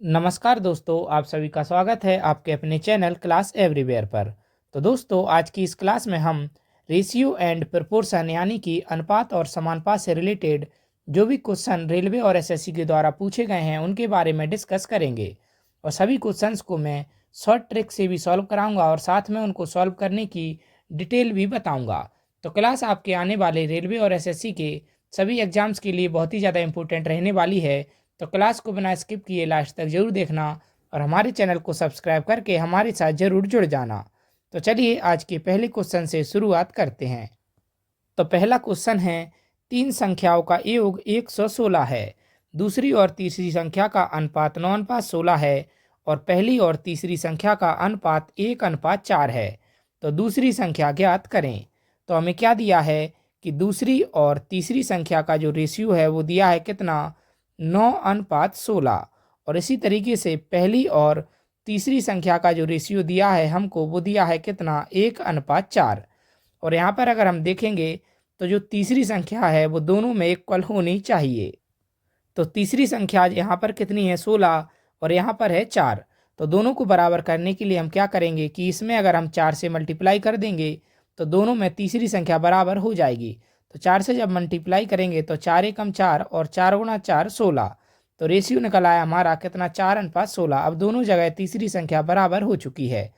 नमस्कार दोस्तों, आप सभी का स्वागत है आपके अपने चैनल क्लास एवरीवेयर पर। तो दोस्तों, आज की इस क्लास में हम रेशियो एंड प्रोपोर्शन यानी कि अनुपात और समानुपात से रिलेटेड जो भी क्वेश्चन रेलवे और एसएससी के द्वारा पूछे गए हैं उनके बारे में डिस्कस करेंगे। और सभी क्वेश्चंस को मैं शॉर्ट ट्रिक से भी सॉल्व कराऊंगा और साथ में उनको सॉल्व करने की डिटेल भी बताऊँगा। तो क्लास आपके आने वाले रेलवे और एसएससी के सभी एग्जाम्स के लिए बहुत ही ज़्यादा इंपॉर्टेंट रहने वाली है। तो क्लास को बिना स्किप किए लास्ट तक जरूर देखना और हमारे चैनल को सब्सक्राइब करके हमारे साथ जरूर जुड़ जाना। तो चलिए आज के पहले क्वेश्चन से शुरुआत करते हैं। तो पहला क्वेश्चन है, तीन संख्याओं का योग 116 है। दूसरी और तीसरी संख्या का अनुपात 9:16 है और पहली और तीसरी संख्या का अनुपात 1:4 है। तो दूसरी संख्या ज्ञात करें। तो हमें क्या दिया है कि दूसरी और तीसरी संख्या का जो रेशियो है वो दिया है कितना, 9:16। और इसी तरीके से पहली और तीसरी संख्या का जो रेशियो दिया है हमको वो दिया है कितना, 1:4। और यहाँ पर अगर हम देखेंगे तो जो तीसरी संख्या है वो दोनों में इक्वल होनी चाहिए। तो तीसरी संख्या यहाँ पर कितनी है, 16, और यहाँ पर है 4। तो दोनों को बराबर करने के लिए हम क्या करेंगे कि इसमें अगर हम 4 से मल्टीप्लाई कर देंगे तो दोनों में तीसरी संख्या बराबर हो जाएगी। तो 4 से जब मल्टीप्लाई करेंगे तो 4 एकम 4 और 4 गुणा 4 16। तो रेशियो निकल आया हमारा कितना, 4:16। अब दोनों जगह तीसरी संख्या बराबर हो चुकी है।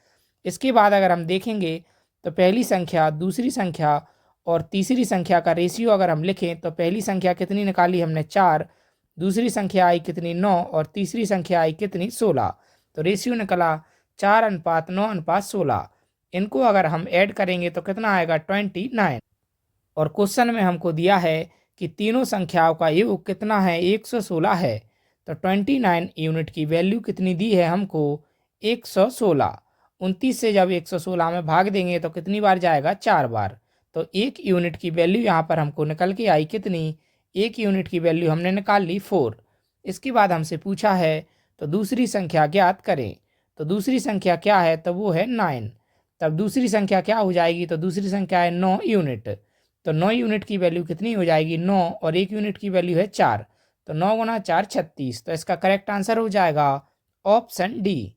इसके बाद अगर हम देखेंगे तो पहली संख्या, दूसरी संख्या और तीसरी संख्या का रेशियो अगर हम लिखें तो पहली संख्या कितनी निकाली हमने, 4। दूसरी संख्या आई कितनी, 9। और तीसरी संख्या आई कितनी, 16। तो रेशियो निकला 4:9:16। इनको अगर हम ऐड करेंगे तो कितना आएगा, 29। और क्वेश्चन में हमको दिया है कि तीनों संख्याओं का योग कितना है, 116 है। तो 29 यूनिट की वैल्यू कितनी दी है हमको, 116। 29 से जब 116 में भाग देंगे तो कितनी बार जाएगा, 4 बार। तो 1 यूनिट की वैल्यू यहाँ पर हमको निकल के आई कितनी, 1 यूनिट की वैल्यू हमने निकाल ली 4। इसके बाद हमसे पूछा है तो दूसरी संख्या ज्ञात करें। तो दूसरी संख्या क्या है, तो वो है 9। तब दूसरी संख्या क्या हो जाएगी, तो दूसरी संख्या है 9 यूनिट। तो 9 यूनिट की वैल्यू कितनी हो जाएगी, 9, और 1 यूनिट की वैल्यू है 4। तो 9 गुना 4 36। तो इसका करेक्ट आंसर हो जाएगा ऑप्शन डी।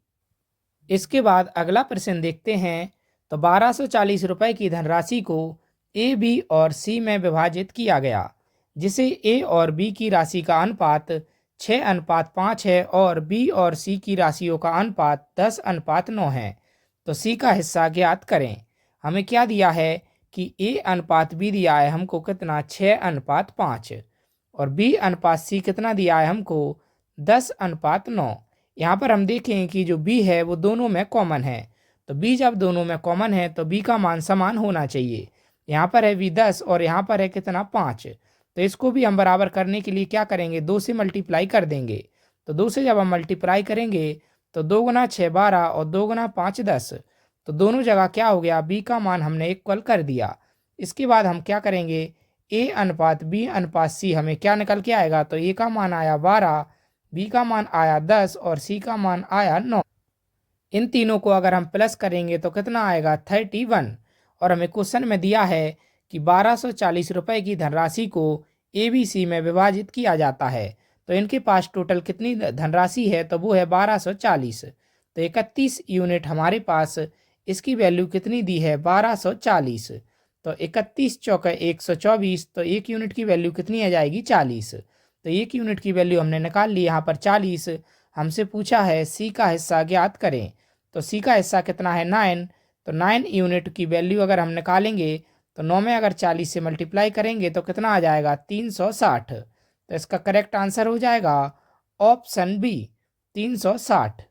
इसके बाद अगला प्रश्न देखते हैं। तो 1240 रुपये की धनराशि को ए, बी और सी में विभाजित किया गया, जिसे ए और बी की राशि का अनुपात 6:5 है और बी और सी की राशियों का अनुपात 10:9 है। तो सी का हिस्सा ज्ञात करें। हमें क्या दिया है कि ए अनुपात बी दिया है हमको कितना, 6:5, और बी अनुपात सी कितना दिया है हमको, 10:9। यहाँ पर हम देखें कि जो बी है वो दोनों में कॉमन है। तो बी जब दोनों में कॉमन है तो बी का मान समान होना चाहिए। यहाँ पर है बी 10 और यहाँ पर है कितना, 5। तो इसको भी हम बराबर करने के लिए क्या करेंगे, 2 से मल्टीप्लाई कर देंगे। तो 2 से जब हम मल्टीप्लाई करेंगे तो 2 गुना 6 12 और 2 गुना 5 10। तो दोनों जगह क्या हो गया, बी का मान हमने इक्वल कर दिया। इसके बाद हम क्या करेंगे, ए अनुपात बी अनुपात सी हमें क्या निकल के आएगा, तो ए का मान आया 12, बी का मान आया 10 और सी का मान आया 9। इन तीनों को अगर हम प्लस करेंगे तो कितना आएगा, 31। और हमें क्वेश्चन में दिया है कि 1240 रुपये की धनराशि को ए बी सी में विभाजित किया जाता है। तो इनके पास टोटल कितनी धनराशि है, तो वो है 1240। तो 31 यूनिट हमारे पास इसकी वैल्यू कितनी दी है, 1240। तो 31 चौका 124। तो 1 यूनिट की वैल्यू कितनी आ जाएगी, 40। तो 1 यूनिट की वैल्यू हमने निकाल ली यहाँ पर 40। हमसे पूछा है सी का हिस्सा ज्ञात करें। तो सी का हिस्सा कितना है, 9। तो 9 यूनिट की वैल्यू अगर हम निकालेंगे तो 9 में अगर 40 से मल्टीप्लाई करेंगे तो कितना आ जाएगा, 360। तो इसका करेक्ट आंसर हो जाएगा ऑप्शन बी, 360।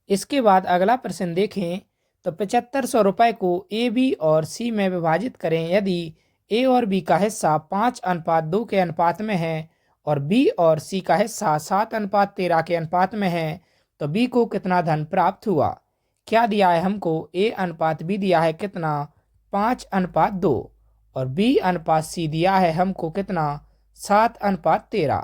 इसके बाद अगला प्रश्न देखें। तो 7500 रुपये को ए, बी और सी में विभाजित करें। यदि ए और बी का हिस्सा 5:2 के अनुपात में है और बी और सी का हिस्सा 7:13 के अनुपात में है तो बी को कितना धन प्राप्त हुआ। क्या दिया है हमको, ए अनुपात बी दिया है कितना, 5:2 और बी अनुपात सी दिया है हमको कितना, 7:13।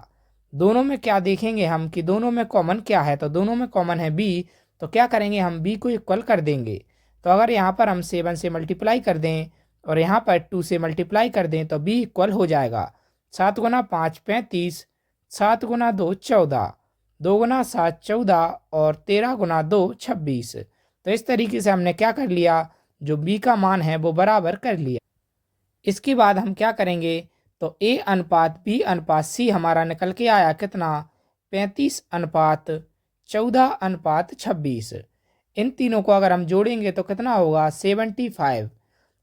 दोनों में क्या देखेंगे हम कि दोनों में कॉमन क्या है, तो दोनों में कॉमन है बी। तो क्या करेंगे, हम बी को इक्वल कर देंगे। तो अगर यहाँ पर हम 7 से मल्टीप्लाई कर दें और यहाँ पर 2 से मल्टीप्लाई कर दें तो बी इक्वल हो जाएगा 7 गुना 5 35, 7 गुना 2 14, 2 गुना 7 14 और 13 गुना 2 26। तो इस तरीके से हमने क्या कर लिया, जो बी का मान है वो बराबर कर लिया। इसके बाद हम क्या करेंगे, तो ए अनुपात बी अनुपात सी हमारा निकल के आया कितना, 35 अनुपात 14 अनुपात 26। इन तीनों को अगर हम जोड़ेंगे तो कितना होगा, 75।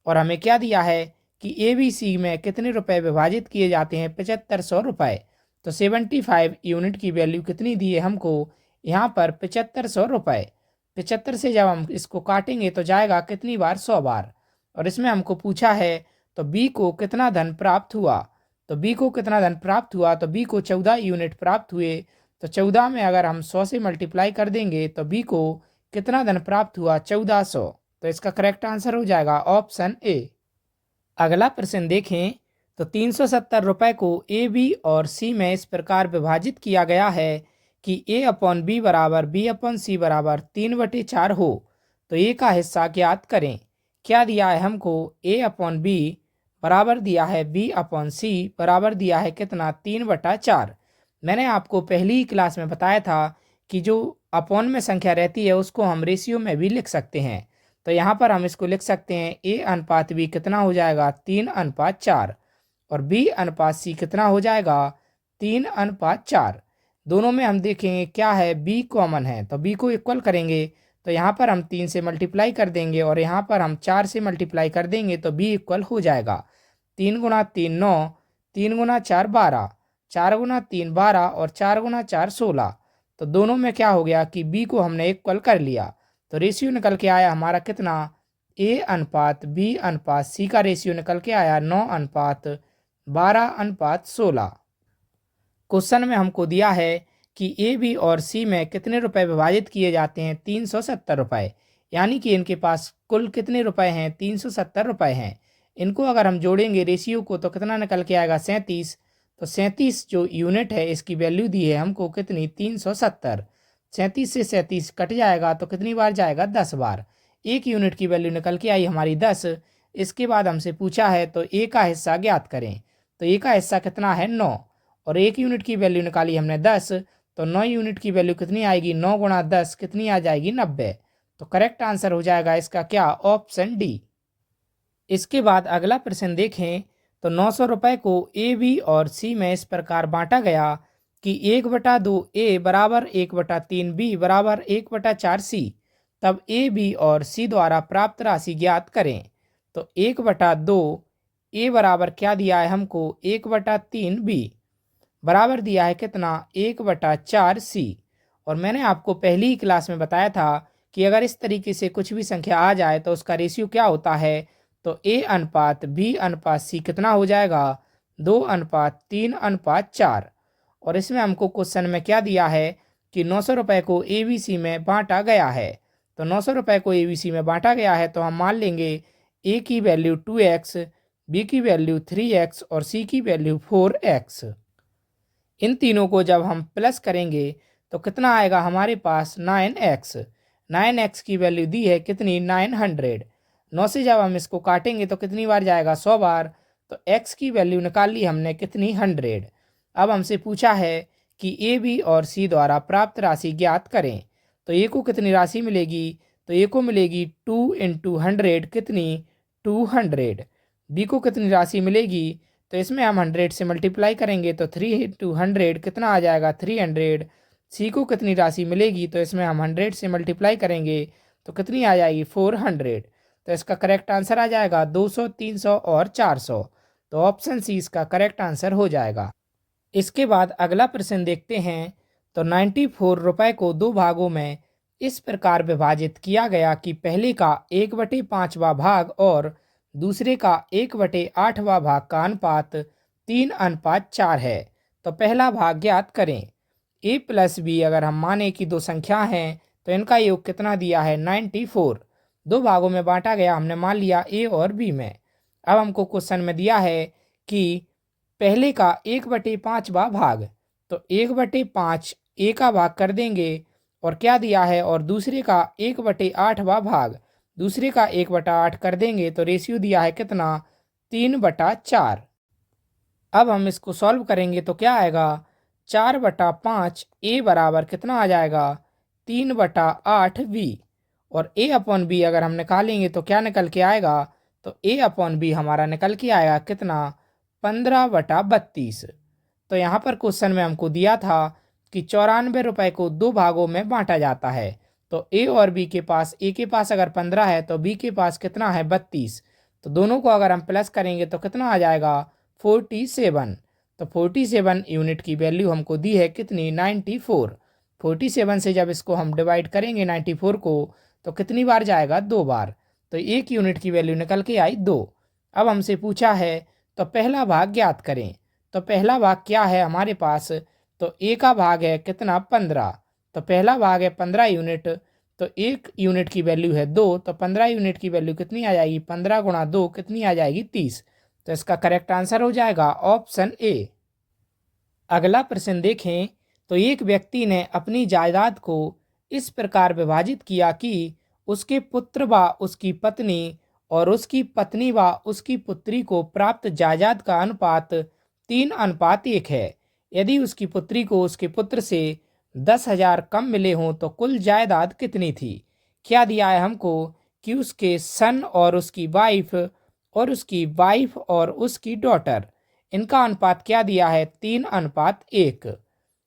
और हमें क्या दिया है कि ए बी सी में कितने रुपए विभाजित किए जाते हैं, 7500 रुपये। तो 75 यूनिट की वैल्यू कितनी दी है हमको, यहाँ पर 7500 रुपये। 75 से जब हम इसको काटेंगे तो जाएगा कितनी बार, 100 बार। और इसमें हमको पूछा है तो बी को कितना धन प्राप्त हुआ, तो बी को कितना धन प्राप्त हुआ, तो बी को 14 यूनिट प्राप्त हुए। तो 14 में अगर हम 100 से मल्टीप्लाई कर देंगे तो बी को कितना धन प्राप्त हुआ, 1400। तो इसका करेक्ट आंसर हो जाएगा ऑप्शन ए। अगला प्रश्न देखें तो 370 रुपये को ए बी और सी में इस प्रकार विभाजित किया गया है कि ए अपॉन बी बराबर बी अपॉन सी बराबर 3/4 हो। तो ए का हिस्सा ज्ञात करें। क्या दिया है हमको, ए अपॉन बी बराबर दिया है बी अपॉन सी बराबर दिया है कितना, 3/4। मैंने आपको पहली ही क्लास में बताया था कि जो अपॉन में संख्या रहती है उसको हम रेशियो में भी लिख सकते हैं। तो यहाँ पर हम इसको लिख सकते हैं, ए अनुपात बी कितना हो जाएगा, 3/4। और बी अनुपात सी कितना हो जाएगा, 3/4। दोनों में हम देखेंगे क्या है, बी कॉमन है तो बी को इक्वल करेंगे। तो यहाँ पर हम 3 से मल्टीप्लाई कर देंगे और यहाँ पर हम 4 से मल्टीप्लाई कर देंगे तो बी इक्वल हो जाएगा 3 गुना 3 9, 3 गुना 4 12, 4 गुना 3 12 और 4 गुना 4 16। तो दोनों में क्या हो गया कि बी को हमने इक्वल कर लिया। तो रेशियो निकल के आया हमारा कितना, ए अनुपात बी अनुपात सी का रेशियो निकल के आया 9:12:16। क्वेश्चन में हमको दिया है कि ए बी और सी में कितने रुपए विभाजित किए जाते हैं, 370 रुपये। यानी कि इनके पास कुल कितने रुपए हैं, 370 रुपये हैं। इनको अगर हम जोड़ेंगे रेशियो को तो कितना निकल के आएगा, 37। तो 37 जो यूनिट है इसकी वैल्यू दी है हमको कितनी, 370। 37 से 37 कट जाएगा तो कितनी बार जाएगा, 10 बार। एक यूनिट की वैल्यू निकल के आई हमारी 10। इसके बाद हमसे पूछा है तो ए का हिस्सा ज्ञात करें। तो ए का हिस्सा कितना है, 9। और एक यूनिट की वैल्यू निकाली हमने 10। तो 9 यूनिट की वैल्यू कितनी आएगी, 9 गुणा 10 कितनी आ जाएगी, 90। तो करेक्ट आंसर हो जाएगा इसका क्या, ऑप्शन डी। इसके बाद अगला प्रश्न देखें तो 900 रुपये को ए बी और सी में इस प्रकार बांटा गया कि 1/2 ए बराबर 1/3 बी बराबर 1/4 सी। तब ए बी और सी द्वारा प्राप्त राशि ज्ञात करें। तो 1/2 ए बराबर क्या दिया है हमको, 1/3 बी बराबर दिया है कितना, 1/4 सी। और मैंने आपको पहली ही क्लास में बताया था कि अगर इस तरीके से कुछ भी संख्या आ जाए तो उसका रेशियो क्या होता है, तो ए अनुपात बी अनुपात सी कितना हो जाएगा, 2:3:4। और इसमें हमको क्वेश्चन में क्या दिया है कि 900 रुपये को ए बी सी में बांटा गया है। तो 900 रुपये को ए बी सी में बांटा गया है तो हम मान लेंगे ए की वैल्यू 2x, बी की वैल्यू 3x और सी की वैल्यू 4x। इन तीनों को जब हम प्लस करेंगे तो कितना आएगा हमारे पास, 9x। 9x की वैल्यू दी है कितनी, 900। 9 से जब हम इसको काटेंगे तो कितनी बार जाएगा, 100 बार। तो x की वैल्यू निकाल ली हमने कितनी, 100। अब हमसे पूछा है कि ए बी और सी द्वारा प्राप्त राशि ज्ञात करें। तो ए को कितनी राशि मिलेगी, तो ए को मिलेगी 2 × 100 कितनी, 200। बी को कितनी राशि मिलेगी, तो इसमें हम 100 से मल्टीप्लाई करेंगे तो 3 × 100 कितना आ जाएगा, 300। सी को कितनी राशि मिलेगी, तो इसमें हम 100 से मल्टीप्लाई करेंगे तो कितनी आ जाएगी, 400। तो इसका करेक्ट आंसर आ जाएगा 200, 300 और 400। तो ऑप्शन सी इसका करेक्ट आंसर हो जाएगा। इसके बाद अगला प्रश्न देखते हैं। तो 94 रुपये को 2 भागों में इस प्रकार विभाजित किया गया कि पहले का 1/5वां भाग और दूसरे का 1/8वां भाग का अनुपात 3:4 है। तो पहला भाग ज्ञात करें। ए प्लस बी अगर हम माने कि दो संख्या हैं तो इनका योग कितना दिया है, 94। 2 भागों में बांटा गया, हमने मान लिया ए और बी में। अब हमको क्वेश्चन में दिया है कि पहले का 1/5वां भाग, तो 1/5 ए का भाग कर देंगे और क्या दिया है, और दूसरे का 1/8वां भाग दूसरे का 1/8 कर देंगे तो रेशियो दिया है कितना, 3/4। अब हम इसको सॉल्व करेंगे तो क्या आएगा, 4/5 ए बराबर कितना आ जाएगा 3/8 बी। और ए अपॉन बी अगर हम निकालेंगे तो क्या निकल के आएगा, तो ए अपॉन बी हमारा निकल के आएगा कितना 15/32। तो यहाँ पर क्वेश्चन में हमको दिया था कि 94 रुपये को दो भागों में बांटा जाता है। तो ए और बी के पास, ए के पास अगर 15 है तो बी के पास कितना है 32। तो दोनों को अगर हम प्लस करेंगे तो कितना आ जाएगा 47। तो 47 यूनिट की वैल्यू हमको दी है कितनी 94। 47 से जब इसको हम डिवाइड करेंगे 94 को तो कितनी बार जाएगा 2 बार। तो 1 यूनिट की वैल्यू निकल के आई 2। अब हमसे पूछा है तो पहला भाग ज्ञात करें। तो पहला भाग क्या है हमारे पास, तो ए का भाग है कितना 15। तो पहला भाग है 15 यूनिट, तो 1 यूनिट की वैल्यू है 2, तो 15 यूनिट की वैल्यू कितनी आ जाएगी 15 गुणा 2 कितनी आ जाएगी 30। तो इसका करेक्ट आंसर हो जाएगा ऑप्शन ए। अगला प्रश्न देखें। तो एक व्यक्ति ने अपनी जायदाद को इस प्रकार विभाजित किया कि उसके पुत्र व उसकी पत्नी और उसकी पत्नी व उसकी पुत्री को प्राप्त जायदाद का अनुपात 3:1 है। यदि उसकी पुत्री को उसके पुत्र से 10,000 कम मिले हों तो कुल जायदाद कितनी थी। क्या दिया है हमको कि उसके सन और उसकी वाइफ और उसकी डॉटर, इनका अनुपात क्या दिया है 3:1।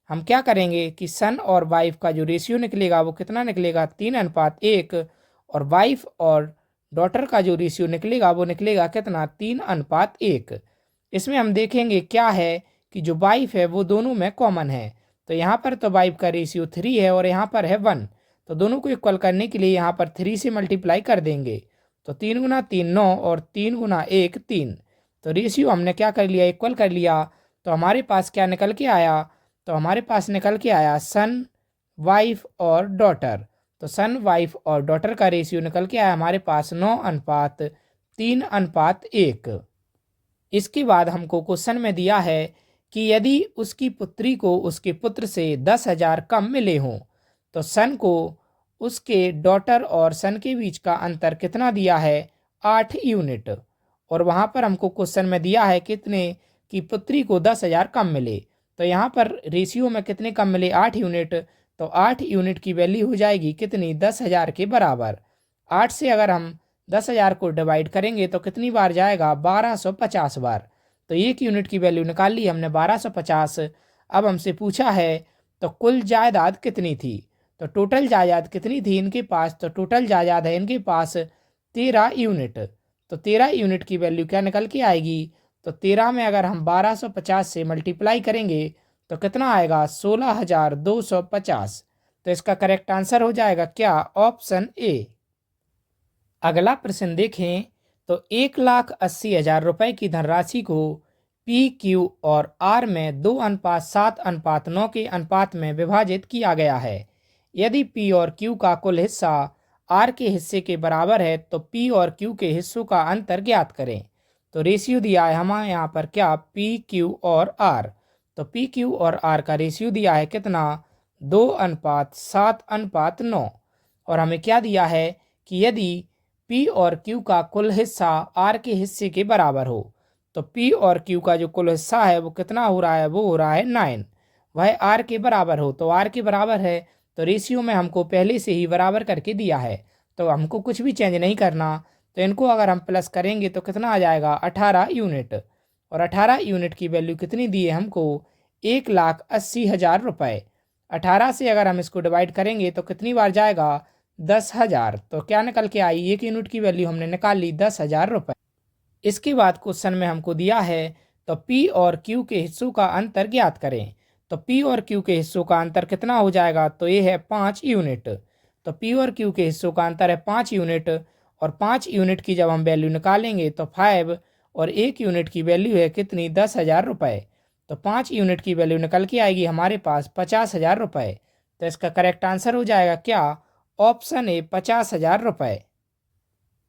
हम क्या करेंगे कि सन और वाइफ का जो रेशियो निकलेगा वो कितना निकलेगा 3:1, और वाइफ और डॉटर का जो रेशियो निकलेगा वो निकलेगा कितना 3:1। इसमें हम देखेंगे क्या है कि जो वाइफ है वो दोनों में कॉमन है। तो यहाँ पर तो वाइफ का रेशियो 3 है और यहाँ पर है 1। तो दोनों को इक्वल करने के लिए यहाँ पर 3 से मल्टीप्लाई कर देंगे। तो 3 गुना 3 9 और 3 गुना 1 3। तो रेशियो हमने क्या कर लिया इक्वल कर लिया। तो हमारे पास क्या निकल के आया, तो हमारे पास निकल के आया सन वाइफ और डॉटर। तो सन वाइफ और डॉटर का रेशियो निकल के आया हमारे पास 9:3:1। इसके बाद हमको क्वेश्चन में दिया है कि यदि उसकी पुत्री को उसके पुत्र से 10,000 कम मिले हों तो सन को उसके डॉटर और सन के बीच का अंतर कितना दिया है 8 यूनिट। और वहाँ पर हमको क्वेश्चन में दिया है कितने कि पुत्री को 10,000 कम मिले। तो यहाँ पर रेशियो में कितने कम मिले 8 यूनिट। तो 8 यूनिट की वैल्यू हो जाएगी कितनी 10,000 के बराबर। 8 से अगर हम 10,000 को डिवाइड करेंगे तो कितनी बार जाएगा 1250 बार। तो 1 यूनिट की वैल्यू निकाल ली हमने 1250। अब हमसे पूछा है तो कुल जायदाद कितनी थी। तो टोटल जायदाद कितनी थी इनके पास, तो टोटल जायदाद है इनके पास 13 यूनिट। तो 13 यूनिट की वैल्यू क्या निकल के आएगी, तो 13 में अगर हम 1250 से मल्टीप्लाई करेंगे तो कितना आएगा 16,250। तो इसका करेक्ट आंसर हो जाएगा क्या ऑप्शन ए। अगला प्रश्न देखें। तो 1,80,000 रुपये की धनराशि को पी क्यू और आर में 2:7:9 के अनुपात में विभाजित किया गया है। यदि पी और क्यू का कुल हिस्सा आर के हिस्से के बराबर है तो पी और क्यू के हिस्सों का अंतर ज्ञात करें। तो रेशियो दिया है हमारे यहाँ पर क्या पी क्यू और आर। तो पी क्यू और आर का रेशियो दिया है कितना 2:7:9। और हमें क्या दिया है कि यदि पी और क्यू का कुल हिस्सा आर के हिस्से के बराबर हो तो पी और क्यू का जो कुल हिस्सा है वो कितना हो रहा है, वो हो रहा है 9। वह आर के बराबर हो तो आर के बराबर है तो रेशियो में हमको पहले से ही बराबर करके दिया है तो हमको कुछ भी चेंज नहीं करना। तो इनको अगर हम प्लस करेंगे तो कितना आ जाएगा 18 यूनिट। और 18 यूनिट की वैल्यू कितनी दी है हमको 1,80,000 रुपये। 18 से अगर हम इसको डिवाइड करेंगे तो कितनी बार जाएगा 10,000। तो क्या निकल के आई 1 यूनिट की वैल्यू हमने निकाल ली 10,000 रुपये। इसके बाद क्वेश्चन में हमको दिया है तो पी और क्यू के हिस्सों का अंतर ज्ञात करें। तो पी और क्यू के हिस्सों का अंतर कितना हो जाएगा, तो ये है 5 यूनिट। तो पी और क्यू के हिस्सों का अंतर है 5 यूनिट। और 5 यूनिट की जब हम वैल्यू निकालेंगे तो 5 और 1 यूनिट की वैल्यू है कितनी 10,000 रुपये। तो 5 यूनिट की वैल्यू निकल के आएगी हमारे पास 50,000 रुपये। तो इसका करेक्ट आंसर हो जाएगा क्या ऑप्शन ए 50,000 रुपये।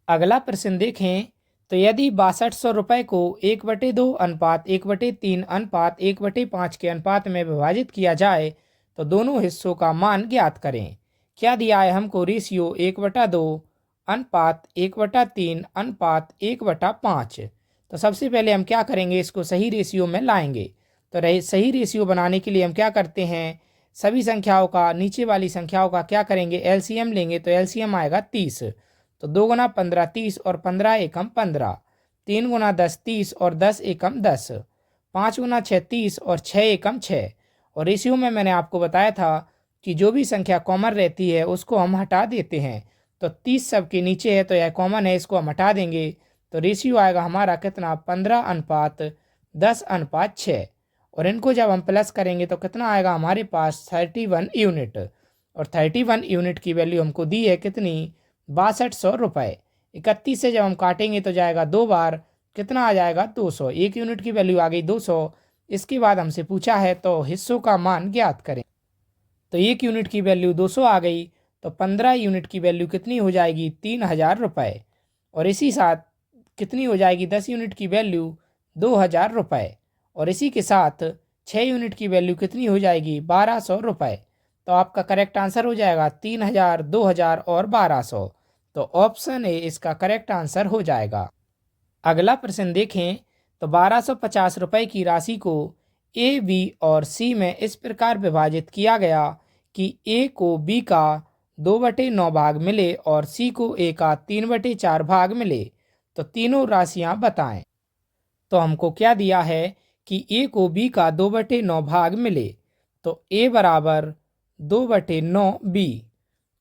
अगला प्रश्न देखें। तो यदि 6200 रुपये को 1/2:1/3:1/5 के अनुपात में विभाजित किया जाए तो दोनों हिस्सों का मान ज्ञात करें। क्या दिया है हमको रेशियो 1/2:1/3:1/5। तो सबसे पहले हम क्या करेंगे इसको सही रेशियो में लाएंगे। तो सही रेशियो बनाने के लिए हम क्या करते हैं, सभी संख्याओं का, नीचे वाली संख्याओं का क्या करेंगे, एलसीएम लेंगे। तो एलसीएम आएगा 30। तो 2 गुना 15 30 और 15 एकम 15। 3 गुना 10 30 और 10 एकम 10। 5 गुना 6 30 और 6 एकम 6। और रेशियो में मैंने आपको बताया था कि जो भी संख्या कॉमन रहती है उसको हम हटा देते हैं। तो 30 सबके नीचे है तो यह कॉमन है, इसको हम हटा देंगे। तो रेशियो आएगा हमारा कितना, 15:10:6। और इनको जब हम प्लस करेंगे तो कितना आएगा हमारे पास, 31 यूनिट। और 31 यूनिट की वैल्यू हमको दी है कितनी, 6200 रुपये। 31 से जब हम काटेंगे तो जाएगा 2 बार, कितना आ जाएगा, 200। 1 यूनिट की वैल्यू आ गई 200। इसके बाद हमसे पूछा है तो हिस्सों का मान ज्ञात करें। तो 1 यूनिट की वैल्यू 200 आ गई, तो 15 यूनिट की वैल्यू कितनी हो जाएगी, 3000 रुपये। और इसी साथ कितनी हो जाएगी, 10 यूनिट की वैल्यू 2000 रुपये। और इसी के साथ 6 यूनिट की वैल्यू कितनी हो जाएगी, 1200 रुपये। तो आपका करेक्ट आंसर हो जाएगा 3000, 2000 और 1200। तो ऑप्शन ए इसका करेक्ट आंसर हो जाएगा। अगला प्रश्न देखें तो 1250 रुपये की राशि को ए, बी और सी में इस प्रकार विभाजित किया गया कि ए को बी का 2/9 भाग मिले और सी को ए का 3/4 भाग मिले। तो तीनों राशियां बताएं। तो हमको क्या दिया है कि ए को बी का 2/9 भाग मिले। तो ए बराबर 2/9 बी,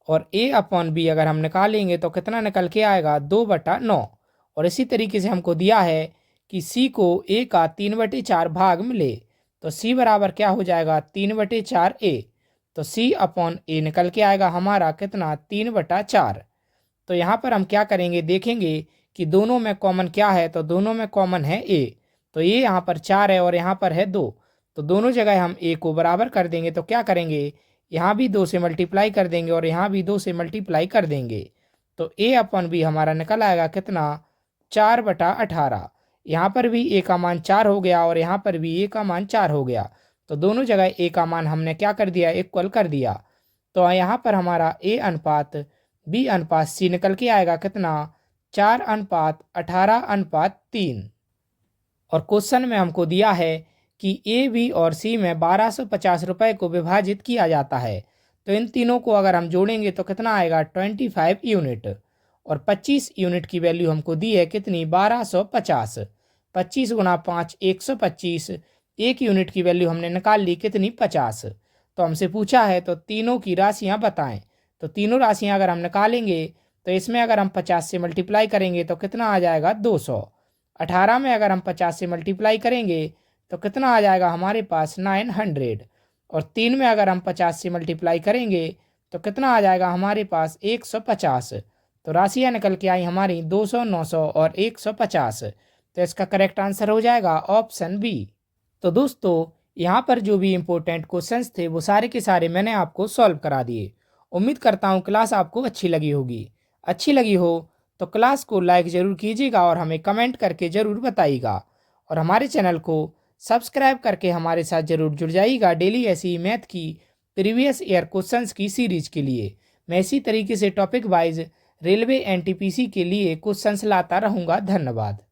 और ए अपॉन बी अगर हम निकालेंगे तो कितना निकल के आएगा, 2/9। और इसी तरीके से हमको दिया है कि सी को ए का 3/4 भाग मिले। तो सी बराबर क्या हो जाएगा, 3/4 ए। तो सी अपॉन ए निकल के आएगा हमारा कितना, 3/4। तो यहाँ पर हम क्या करेंगे, देखेंगे कि दोनों में कॉमन क्या है। तो दोनों में कॉमन है ए। तो ये यहाँ पर 4 है और यहाँ पर है 2। तो दोनों जगह हम ए को बराबर कर देंगे। तो क्या करेंगे, यहाँ भी 2 से मल्टीप्लाई कर देंगे और यहाँ भी 2 से मल्टीप्लाई कर देंगे। तो ए अपॉन बी हमारा निकल आएगा कितना, 4/18। यहाँ पर भी ए का मान 4 हो गया और यहाँ पर भी ए का मान 4 हो गया। तो दोनों जगह ए का मान हमने क्या कर दिया, इक्वल कर दिया। तो यहाँ पर हमारा ए अनुपात बी अनुपात सी निकल के आएगा कितना, 4:18:3। और क्वेश्चन में हमको दिया है कि ए, बी और सी में 1250 रुपये को विभाजित किया जाता है। तो इन तीनों को अगर हम जोड़ेंगे तो कितना आएगा, 25 यूनिट। और 25 यूनिट की वैल्यू हमको दी है कितनी, 1250। 25 गुना 5 125। 1 यूनिट की वैल्यू हमने निकाल ली कितनी, 50। तो हमसे पूछा है तो तीनों की राशियां बताएं। तो तीनों राशियां अगर हम निकालेंगे तो इसमें अगर हम 50 से मल्टीप्लाई करेंगे तो कितना आ जाएगा, 200। 18 में अगर हम 50 से मल्टीप्लाई करेंगे तो कितना आ जाएगा हमारे पास, 900। और 3 में अगर हम 50 से मल्टीप्लाई करेंगे तो कितना आ जाएगा हमारे पास, 150। तो राशियाँ निकल के आई हमारी 200, 900 और 150। तो इसका करेक्ट आंसर हो जाएगा ऑप्शन बी। तो दोस्तों यहाँ पर जो भी इम्पोर्टेंट क्वेश्चंस थे वो सारे के सारे मैंने आपको सॉल्व करा दिए। उम्मीद करता हूँ क्लास आपको अच्छी लगी होगी। अच्छी लगी हो तो क्लास को लाइक ज़रूर कीजिएगा और हमें कमेंट करके ज़रूर बताइएगा। और हमारे चैनल को सब्सक्राइब करके हमारे साथ ज़रूर जुड़ जाइएगा डेली ऐसी मैथ की प्रीवियस ईयर क्वेश्चंस की सीरीज के लिए। मैं इसी तरीके से टॉपिक वाइज रेलवे एनटीपीसी के लिए क्वेश्चंस लाता रहूँगा। धन्यवाद।